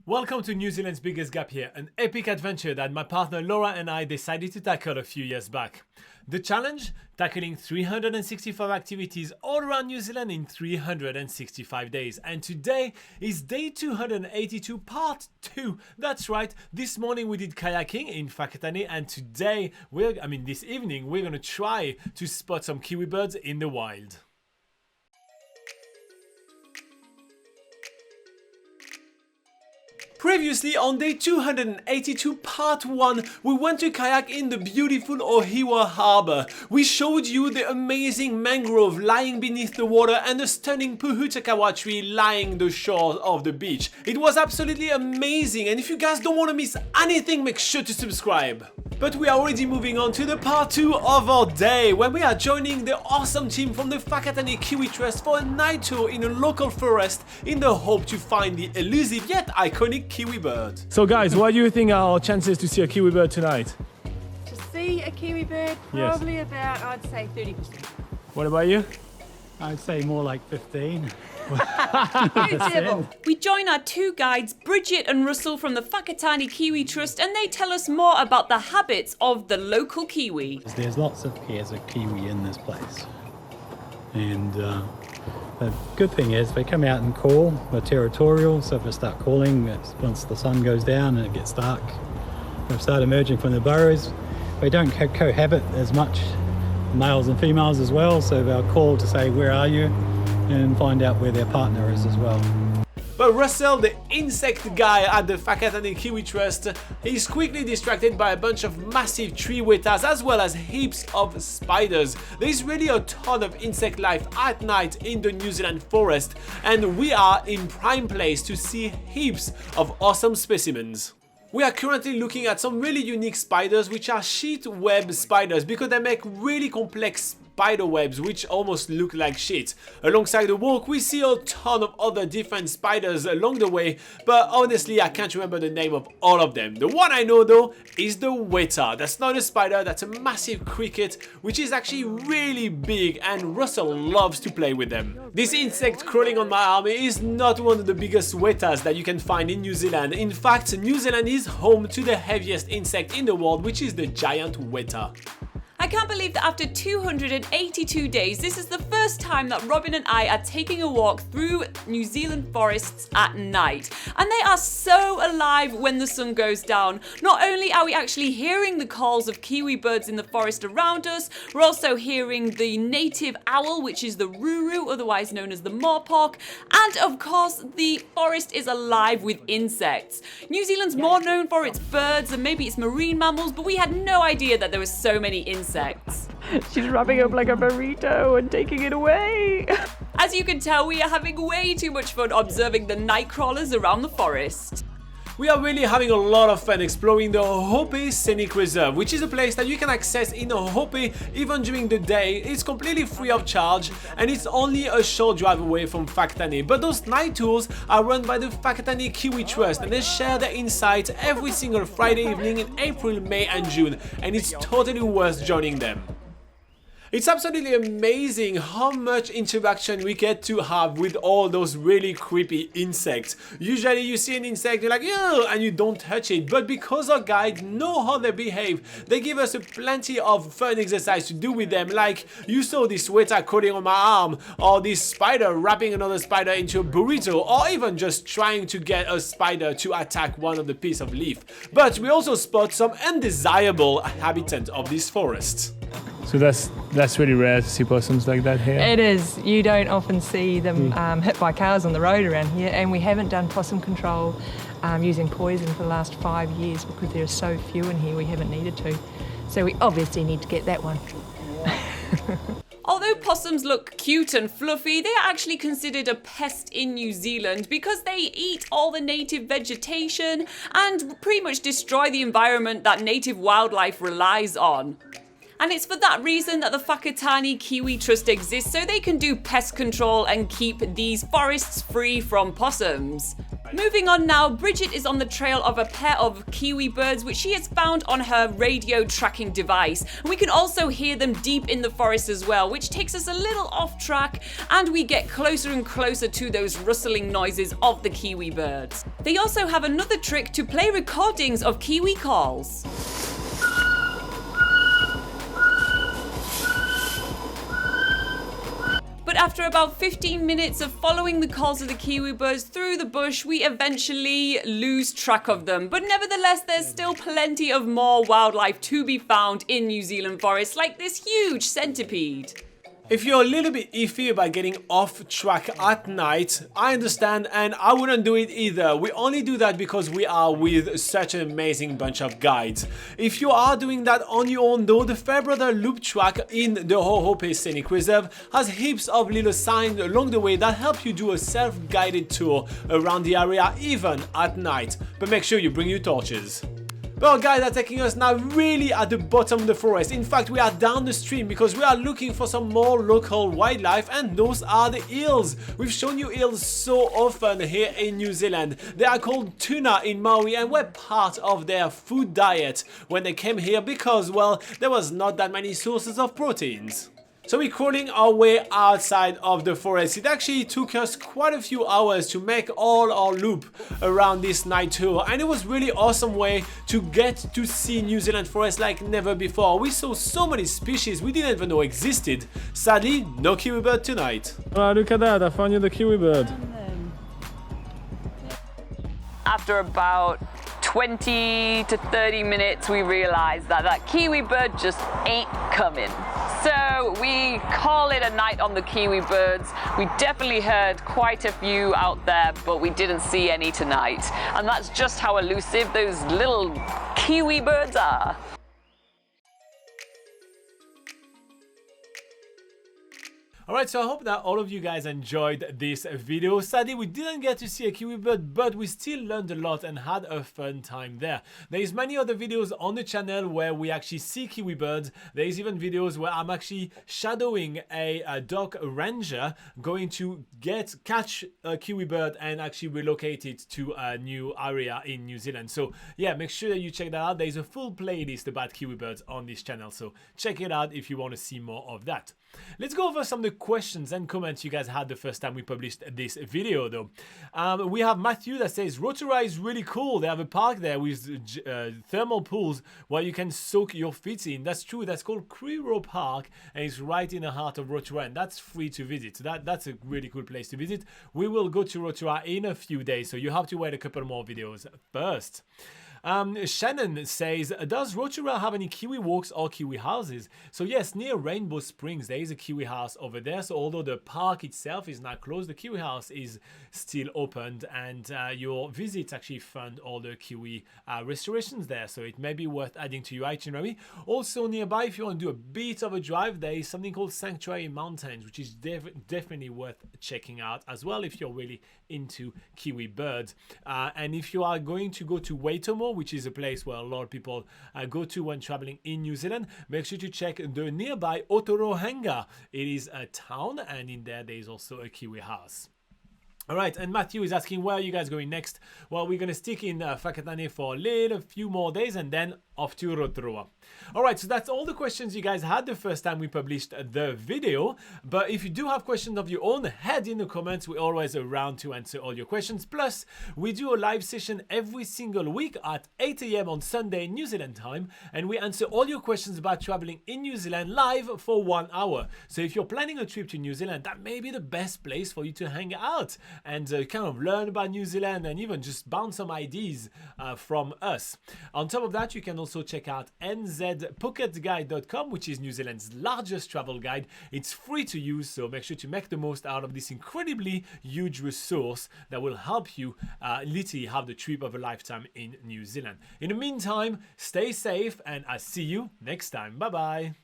Welcome to New Zealand's Biggest Gap Year, an epic adventure that my partner Laura and I decided to tackle a few years back. The challenge? Tackling 365 activities all around New Zealand in 365 days. And today is day 282, part 2. That's right, this morning we did kayaking in Whakatane, and today, this evening, we're gonna try to spot some kiwi birds in the wild. Previously, on day 282, part 1, we went to kayak in the beautiful Ohiwa harbour. We showed you the amazing mangrove lying beneath the water and the stunning Puhutakawa tree lying the shore of the beach. It was absolutely amazing, and if you guys don't want to miss anything, make sure to subscribe. But we are already moving on to the part 2 of our day, when we are joining the awesome team from the Whakatane Kiwi Trust for a night tour in a local forest in the hope to find the elusive yet iconic kiwi bird. So guys, what do you think are our chances to see a kiwi bird tonight? To see a kiwi bird, probably about, I'd say 30%. What about you? I'd say more like 15. We join our two guides, Bridget and Russell from the Whakatane Kiwi Trust, and they tell us more about the habits of the local kiwi. There's lots of pairs of kiwi in this place. And the good thing is they come out and call. They're territorial, so if they start calling, once the sun goes down and it gets dark, they'll start emerging from the burrows. They don't cohabit as much, males and females as well, so they'll call to say, where are you? And find out where their partner is as well. But Russell, the insect guy at the Whakatane Kiwi Trust, is quickly distracted by a bunch of massive tree wetas as well as heaps of spiders. There's really a ton of insect life at night in the New Zealand forest, and we are in prime place to see heaps of awesome specimens. We are currently looking at some really unique spiders, which are sheet web spiders, because they make really complex spider webs which almost look like sheets. Alongside the walk, we see a ton of other different spiders along the way, but honestly I can't remember the name of all of them. The one I know though is the weta. That's not a spider, that's a massive cricket which is actually really big, and Russell loves to play with them. This insect crawling on my arm is not one of the biggest wetas that you can find in New Zealand. In fact, New Zealand is home to the heaviest insect in the world, which is the giant weta. I can't believe that after 282 days, this is the first time that Robin and I are taking a walk through New Zealand forests at night. And they are so alive when the sun goes down. Not only are we actually hearing the calls of kiwi birds in the forest around us, we're also hearing the native owl, which is the ruru, otherwise known as the morpok. And of course, the forest is alive with insects. New Zealand's more known for its birds and maybe its marine mammals, but we had no idea that there were so many insects. She's rubbing up like a burrito and taking it away. As you can tell, we are having way too much fun observing the night crawlers around the forest. We are really having a lot of fun exploring the Hope Scenic Reserve, which is a place that you can access in Hope even during the day. It's completely free of charge and it's only a short drive away from Whakatane. But those night tours are run by the Whakatane Kiwi Trust, and they share their insights every single Friday evening in April, May and June, and it's totally worth joining them. It's absolutely amazing how much interaction we get to have with all those really creepy insects. Usually you see an insect, you're like, ew, and you don't touch it. But because our guides know how they behave, they give us plenty of fun exercise to do with them. Like you saw this weta crawling on my arm, or this spider wrapping another spider into a burrito, or even just trying to get a spider to attack one of the pieces of leaf. But we also spot some undesirable inhabitants of this forest. So that's really rare to see possums like that here? It is. You don't often see them hit by cars on the road around here, and we haven't done possum control using poison for the last 5 years because there are so few in here we haven't needed to. So we obviously need to get that one. Although possums look cute and fluffy, they are actually considered a pest in New Zealand because they eat all the native vegetation and pretty much destroy the environment that native wildlife relies on. And it's for that reason that the Whakatane Kiwi Trust exists, so they can do pest control and keep these forests free from possums. Moving on now, Bridget is on the trail of a pair of kiwi birds which she has found on her radio tracking device. And we can also hear them deep in the forest as well, which takes us a little off track, and we get closer and closer to those rustling noises of the kiwi birds. They also have another trick to play recordings of kiwi calls. But after about 15 minutes of following the calls of the kiwi birds through the bush, we eventually lose track of them. But nevertheless, there's still plenty of more wildlife to be found in New Zealand forests, like this huge centipede. If you're a little bit iffy about getting off track at night, I understand, and I wouldn't do it either. We only do that because we are with such an amazing bunch of guides. If you are doing that on your own though, the Fairbrother Loop Track in the Hohope Scenic Reserve has heaps of little signs along the way that help you do a self-guided tour around the area even at night. But make sure you bring your torches. Well, guys are taking us now really at the bottom of the forest. In fact, we are down the stream because we are looking for some more local wildlife, and those are the eels. We've shown you eels so often here in New Zealand. They are called tuna in Maui, and we're part of their food diet when they came here because, well, there was not that many sources of proteins. So we're crawling our way outside of the forest. It actually took us quite a few hours to make all our loop around this night tour, and it was really awesome way to get to see New Zealand forest like never before. We saw so many species we didn't even know existed. Sadly, no kiwi bird tonight. Oh, look at that, I found you the kiwi bird. After about 20 to 30 minutes, we realized that that kiwi bird just ain't coming. So we call it a night on the kiwi birds. We definitely heard quite a few out there, but we didn't see any tonight. And that's just how elusive those little kiwi birds are. Alright, so I hope that all of you guys enjoyed this video. Sadly, we didn't get to see a kiwi bird, but we still learned a lot and had a fun time there. There is many other videos on the channel where we actually see kiwi birds. There is even videos where I'm actually shadowing a dog ranger going to catch a kiwi bird and actually relocate it to a new area in New Zealand. So yeah, make sure that you check that out. There is a full playlist about kiwi birds on this channel, so check it out if you want to see more of that. Let's go over some of the questions and comments you guys had the first time we published this video though. We have Matthew that says Rotorua is really cool. They have a park there with thermal pools where you can soak your feet in. That's true. That's called Criro Park, and it's right in the heart of Rotorua, and that's free to visit. So that's a really cool place to visit. We will go to Rotorua in a few days, so you have to wait a couple more videos first. Shannon says, does Rotorua have any kiwi walks or kiwi houses? So yes, near Rainbow Springs there is a kiwi house over there. So although the park itself is now closed, the kiwi house is still opened, and your visits actually fund all the kiwi restorations there. So it may be worth adding to your itinerary. Also nearby, if you want to do a bit of a drive, there is something called Sanctuary Mountains, which is definitely worth checking out as well if you're really into kiwi birds. And if you are going to go to Waitomo, which is a place where a lot of people go to when traveling in New Zealand, make sure to check the nearby Otorohanga. It is a town, and in there is also a kiwi house. Alright, and Matthew is asking, where are you guys going next? Well, we're going to stick in Whakatane for a few more days and then off to Rotorua. Alright, so that's all the questions you guys had the first time we published the video. But if you do have questions of your own, head in the comments. We're always around to answer all your questions. Plus, we do a live session every single week at 8 AM on Sunday New Zealand time, and we answer all your questions about traveling in New Zealand live for 1 hour. So if you're planning a trip to New Zealand, that may be the best place for you to hang out and kind of learn about New Zealand and even just bounce some ideas from us. On top of that, you can also check out NZPocketGuide.com, which is New Zealand's largest travel guide. It's free to use, so make sure to make the most out of this incredibly huge resource that will help you literally have the trip of a lifetime in New Zealand. In the meantime, stay safe, and I'll see you next time. Bye bye.